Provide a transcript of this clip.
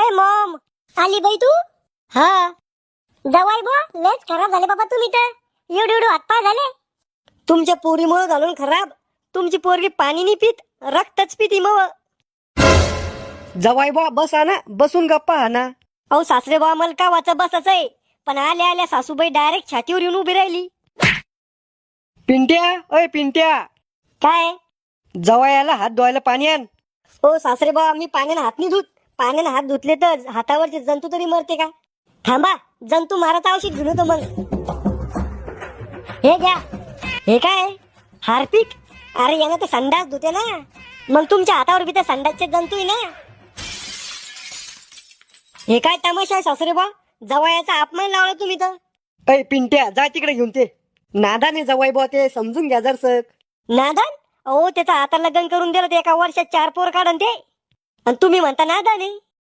अय मॉम, आली बाई तू? हा. जवाई बुवा, लयच खराब झाले बाबा तुम्ही तर. एवढे हातपाय झाले. तुमच्या पोरीमुळे घालून खराब. तुमची पोरगी पाणी नाही पित, रक्तच पिती मग. जवाई बा बस ना, बसून गप्पा हा ना. अहो सासरे बुवा, मला का वाचा बसच आहे, पण आल्या आल्या सासूबाई डायरेक्ट छातीवर येऊन उभी राहिली. पिंट्या, अय पिंट्या, काय? जवायाला हात धुवायला पाणी आण. हो सासरे बुवा, मी पाण्याने हात नाही धुत. पाण्याने हात धुतले तर हातावरचे जंतू तरी मरते का? थांबा, जंतू मारत औषध घेऊन येतो मग. हे घ्या. हे काय? हार्पिक? अरे यानं तर संडास धुते ना, मग तुमच्या हातावर बी तर संडासचे जंतू आहे ना. हे काय तमाशा आहे सासरे बा? जवायाचा अपमान लावला तुम्ही तर. अय पिंट्या, जा तिकडे घेऊन ते. नादाने जवाई बा, ते समजून घ्या जरसक. नादान? अहो त्याचा आता लग्न करून दिलं ते एका वर्षात 4 पोर काढन ते, आणि तुम्ही म्हणता नादाने.